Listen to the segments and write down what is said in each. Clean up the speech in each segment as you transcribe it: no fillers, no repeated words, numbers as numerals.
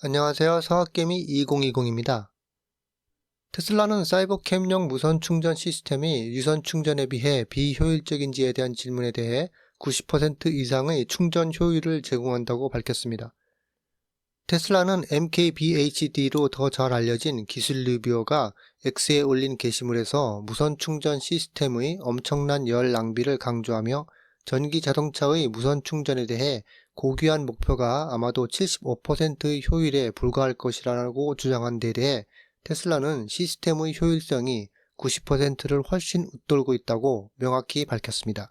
안녕하세요. 서학개미 2020입니다. 테슬라는 사이버캠용 무선 충전 시스템이 유선 충전에 비해 비효율적인지에 대한 질문에 대해 90% 이상의 충전 효율을 제공한다고 밝혔습니다. 테슬라는 MKBHD로 더 잘 알려진 기술 리뷰어가 X에 올린 게시물에서 무선 충전 시스템의 엄청난 열 낭비를 강조하며 전기 자동차의 무선 충전에 대해 고귀한 목표가 아마도 75%의 효율에 불과할 것이라고 주장한 데 대해 테슬라는 시스템의 효율성이 90%를 훨씬 웃돌고 있다고 명확히 밝혔습니다.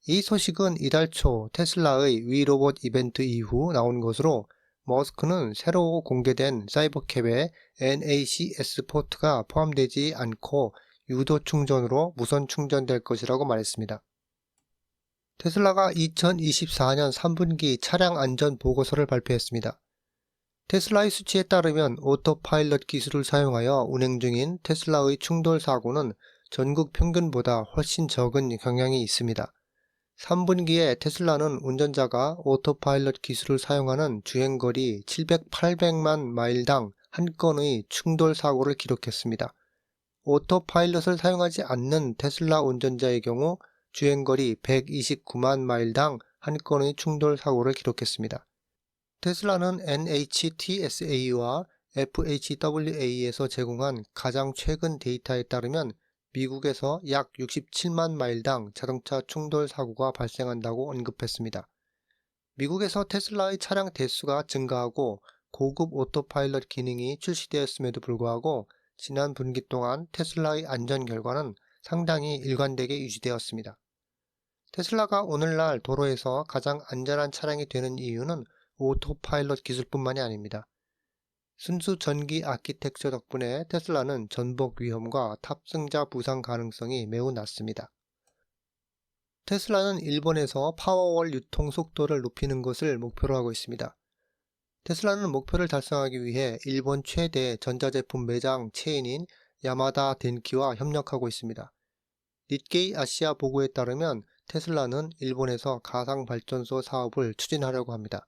이 소식은 이달 초 테슬라의 위로봇 이벤트 이후 나온 것으로 머스크는 새로 공개된 사이버캡에 NACS 포트가 포함되지 않고 유도 충전으로 무선 충전될 것이라고 말했습니다. 테슬라가 2024년 3분기 차량 안전 보고서를 발표했습니다. 테슬라의 수치에 따르면 오토파일럿 기술을 사용하여 운행 중인 테슬라의 충돌 사고는 전국 평균보다 훨씬 적은 경향이 있습니다. 3분기에 테슬라는 운전자가 오토파일럿 기술을 사용하는 주행거리 700-800만 마일당 한 건의 충돌 사고를 기록했습니다. 오토파일럿을 사용하지 않는 테슬라 운전자의 경우 주행거리 129만 마일당 한 건의 충돌 사고를 기록했습니다. 테슬라는 NHTSA와 FHWA에서 제공한 가장 최근 데이터에 따르면 미국에서 약 67만 마일당 자동차 충돌 사고가 발생한다고 언급했습니다. 미국에서 테슬라의 차량 대수가 증가하고 고급 오토파일럿 기능이 출시되었음에도 불구하고 지난 분기 동안 테슬라의 안전 결과는 상당히 일관되게 유지되었습니다. 테슬라가 오늘날 도로에서 가장 안전한 차량이 되는 이유는 오토파일럿 기술뿐만이 아닙니다. 순수 전기 아키텍처 덕분에 테슬라는 전복 위험과 탑승자 부상 가능성이 매우 낮습니다. 테슬라는 일본에서 파워월 유통 속도를 높이는 것을 목표로 하고 있습니다. 테슬라는 목표를 달성하기 위해 일본 최대 전자제품 매장 체인인 야마다 덴키와 협력하고 있습니다. 닛게이 아시아 보고에 따르면 테슬라는 일본에서 가상발전소 사업을 추진하려고 합니다.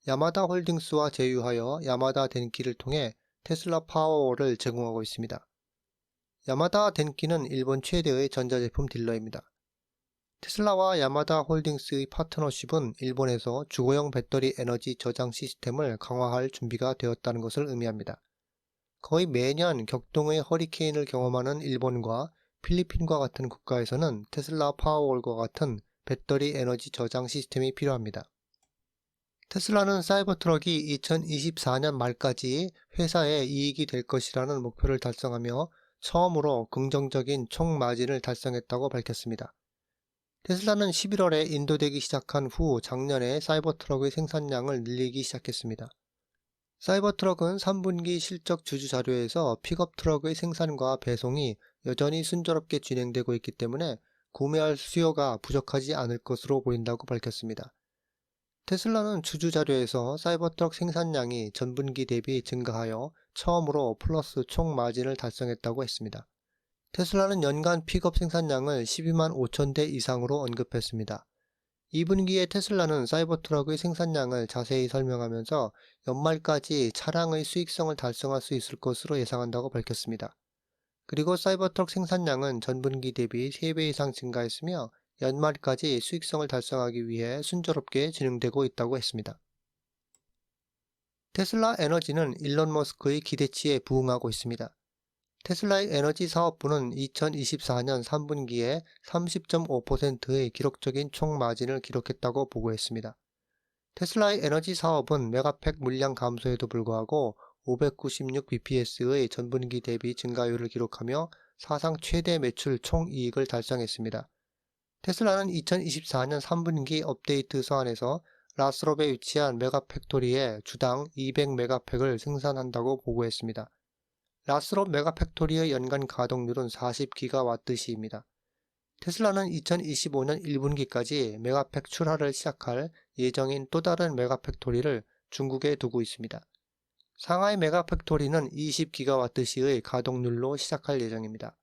야마다 홀딩스와 제휴하여 야마다 덴키를 통해 테슬라 파워월을 제공하고 있습니다. 야마다 덴키는 일본 최대의 전자제품 딜러입니다. 테슬라와 야마다 홀딩스의 파트너십은 일본에서 주거용 배터리 에너지 저장 시스템을 강화할 준비가 되었다는 것을 의미합니다. 거의 매년 격동의 허리케인을 경험하는 일본과 필리핀과 같은 국가에서는 테슬라 파워월과 같은 배터리 에너지 저장 시스템이 필요합니다. 테슬라는 사이버트럭이 2024년 말까지 회사의 이익이 될 것이라는 목표를 달성하며 처음으로 긍정적인 총 마진을 달성했다고 밝혔습니다. 테슬라는 11월에 인도되기 시작한 후 작년에 사이버트럭의 생산량을 늘리기 시작했습니다. 사이버트럭은 3분기 실적 주주 자료에서 픽업 트럭의 생산과 배송이 여전히 순조롭게 진행되고 있기 때문에 구매할 수요가 부족하지 않을 것으로 보인다고 밝혔습니다. 테슬라는 주주 자료에서 사이버트럭 생산량이 전분기 대비 증가하여 처음으로 플러스 총 마진을 달성했다고 했습니다. 테슬라는 연간 픽업 생산량을 12만 5천 대 이상으로 언급했습니다. 2분기에 테슬라는 사이버트럭의 생산량을 자세히 설명하면서 연말까지 차량의 수익성을 달성할 수 있을 것으로 예상한다고 밝혔습니다. 그리고 사이버트럭 생산량은 전분기 대비 3배 이상 증가했으며 연말까지 수익성을 달성하기 위해 순조롭게 진행되고 있다고 했습니다. 테슬라 에너지는 일론 머스크의 기대치에 부응하고 있습니다. 테슬라의 에너지 사업부는 2024년 3분기에 30.5%의 기록적인 총 마진을 기록했다고 보고했습니다. 테슬라의 에너지 사업은 메가팩 물량 감소에도 불구하고 596bps의 전분기 대비 증가율을 기록하며 사상 최대 매출 총이익을 달성했습니다. 테슬라는 2024년 3분기 업데이트 서한에서 라스롭에 위치한 메가팩토리에 주당 200메가팩을 생산한다고 보고했습니다. 라스롭 메가팩토리의 연간 가동률은 40기가와트시입니다. 테슬라는 2025년 1분기까지 메가팩 출하를 시작할 예정인 또 다른 메가팩토리를 중국에 두고 있습니다. 상하이 메가팩토리는 20기가와트시의 가동률로 시작할 예정입니다.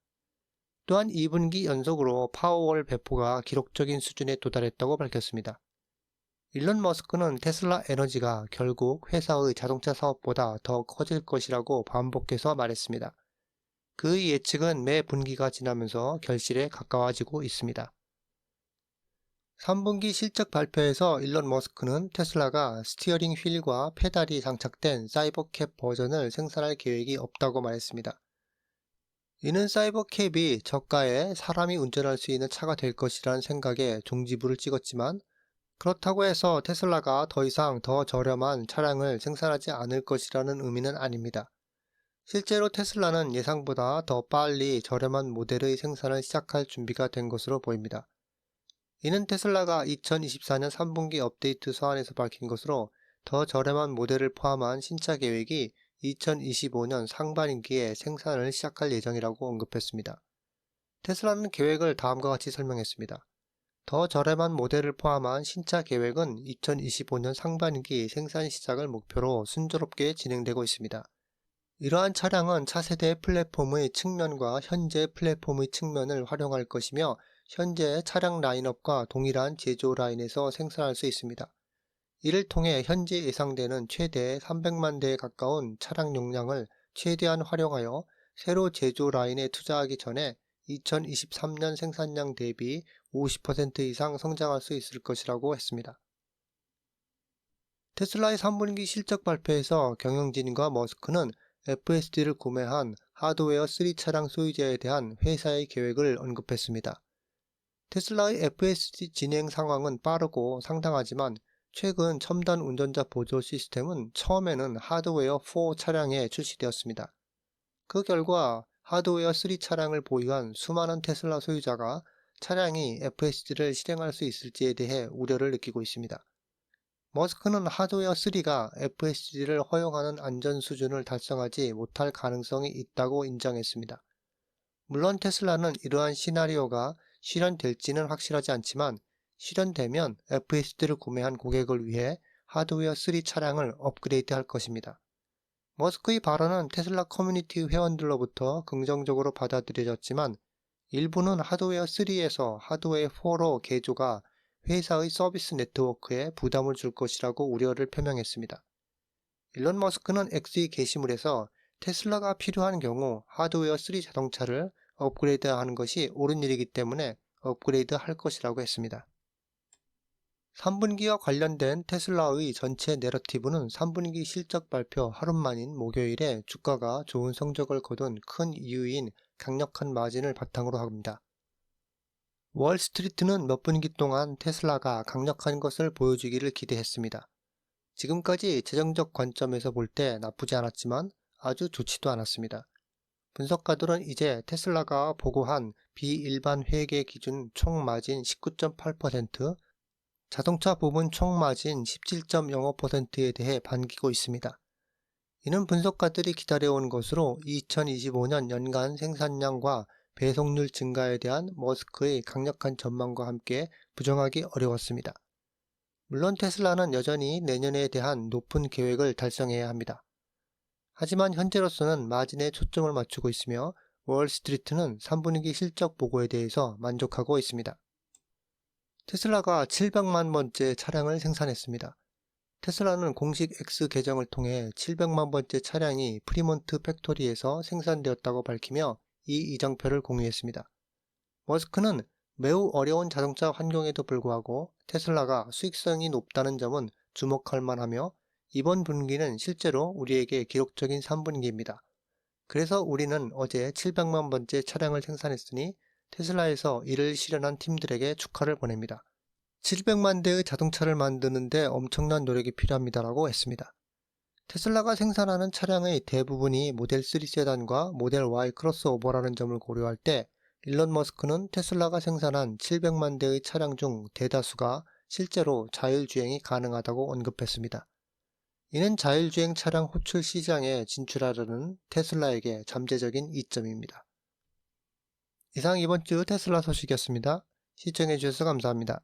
또한 2분기 연속으로 파워월 배포가 기록적인 수준에 도달했다고 밝혔습니다. 일론 머스크는 테슬라 에너지가 결국 회사의 자동차 사업보다 더 커질 것이라고 반복해서 말했습니다. 그의 예측은 매 분기가 지나면서 결실에 가까워지고 있습니다. 3분기 실적 발표에서 일론 머스크는 테슬라가 스티어링 휠과 페달이 장착된 사이버캡 버전을 생산할 계획이 없다고 말했습니다. 이는 사이버캡이 저가에 사람이 운전할 수 있는 차가 될 것이라는 생각에 종지부를 찍었지만, 그렇다고 해서 테슬라가 더 이상 더 저렴한 차량을 생산하지 않을 것이라는 의미는 아닙니다. 실제로 테슬라는 예상보다 더 빨리 저렴한 모델의 생산을 시작할 준비가 된 것으로 보입니다. 이는 테슬라가 2024년 3분기 업데이트 서한에서 밝힌 것으로 더 저렴한 모델을 포함한 신차 계획이 2025년 상반기에 생산을 시작할 예정이라고 언급했습니다. 테슬라는 계획을 다음과 같이 설명했습니다. 더 저렴한 모델을 포함한 신차 계획은 2025년 상반기 생산 시작을 목표로 순조롭게 진행되고 있습니다. 이러한 차량은 차세대 플랫폼의 측면과 현재 플랫폼의 측면을 활용할 것이며, 현재 차량 라인업과 동일한 제조 라인에서 생산할 수 있습니다. 이를 통해 현재 예상되는 최대 300만 대에 가까운 차량 용량을 최대한 활용하여 새로 제조 라인에 투자하기 전에 2023년 생산량 대비 50% 이상 성장할 수 있을 것이라고 했습니다. 테슬라의 3분기 실적 발표에서 경영진과 머스크는 FSD를 구매한 하드웨어 3 차량 소유자에 대한 회사의 계획을 언급했습니다. 테슬라의 FSD 진행 상황은 빠르고 상당하지만, 최근 첨단 운전자 보조 시스템은 처음에는 하드웨어 4 차량에 출시되었습니다. 그 결과 하드웨어 3 차량을 보유한 수많은 테슬라 소유자가 차량이 FSD를 실행할 수 있을지에 대해 우려를 느끼고 있습니다. 머스크는 하드웨어 3가 FSD를 허용하는 안전 수준을 달성하지 못할 가능성이 있다고 인정했습니다. 물론 테슬라는 이러한 시나리오가 실현될지는 확실하지 않지만, 실현되면 FSD를 구매한 고객을 위해 하드웨어 3 차량을 업그레이드할 것입니다. 머스크의 발언은 테슬라 커뮤니티 회원들로부터 긍정적으로 받아들여졌지만, 일부는 하드웨어 3에서 하드웨어 4로 개조가 회사의 서비스 네트워크에 부담을 줄 것이라고 우려를 표명했습니다. 일론 머스크는 X 게시물에서 테슬라가 필요한 경우 하드웨어 3 자동차를 업그레이드하는 것이 옳은 일이기 때문에 업그레이드 할 것이라고 했습니다. 3분기와 관련된 테슬라의 전체 내러티브는 3분기 실적 발표 하루 만인 목요일에 주가가 좋은 성적을 거둔 큰 이유인 강력한 마진을 바탕으로 합니다. 월스트리트는 몇 분기 동안 테슬라가 강력한 것을 보여주기를 기대했습니다. 지금까지 재정적 관점에서 볼 때 나쁘지 않았지만 아주 좋지도 않았습니다. 분석가들은 이제 테슬라가 보고한 비일반 회계 기준 총 마진 19.8%, 자동차 부분 총 마진 17.05%에 대해 반기고 있습니다. 이는 분석가들이 기다려온 것으로 2025년 연간 생산량과 배송률 증가에 대한 머스크의 강력한 전망과 함께 부정하기 어려웠습니다. 물론 테슬라는 여전히 내년에 대한 높은 계획을 달성해야 합니다. 하지만 현재로서는 마진에 초점을 맞추고 있으며, 월스트리트는 3분기 실적 보고에 대해서 만족하고 있습니다. 테슬라가 700만 번째 차량을 생산했습니다. 테슬라는 공식 X 계정을 통해 700만 번째 차량이 프리몬트 팩토리에서 생산되었다고 밝히며 이 이정표를 공유했습니다. 머스크는 매우 어려운 자동차 환경에도 불구하고 테슬라가 수익성이 높다는 점은 주목할 만하며, 이번 분기는 실제로 우리에게 기록적인 3분기입니다. 그래서 우리는 어제 700만 번째 차량을 생산했으니 테슬라에서 이를 실현한 팀들에게 축하를 보냅니다. 700만 대의 자동차를 만드는데 엄청난 노력이 필요합니다라고 했습니다. 테슬라가 생산하는 차량의 대부분이 모델 3 세단과 모델 Y 크로스오버라는 점을 고려할 때, 일론 머스크는 테슬라가 생산한 700만 대의 차량 중 대다수가 실제로 자율주행이 가능하다고 언급했습니다. 이는 자율주행 차량 호출 시장에 진출하려는 테슬라에게 잠재적인 이점입니다. 이상 이번 주 테슬라 소식이었습니다. 시청해주셔서 감사합니다.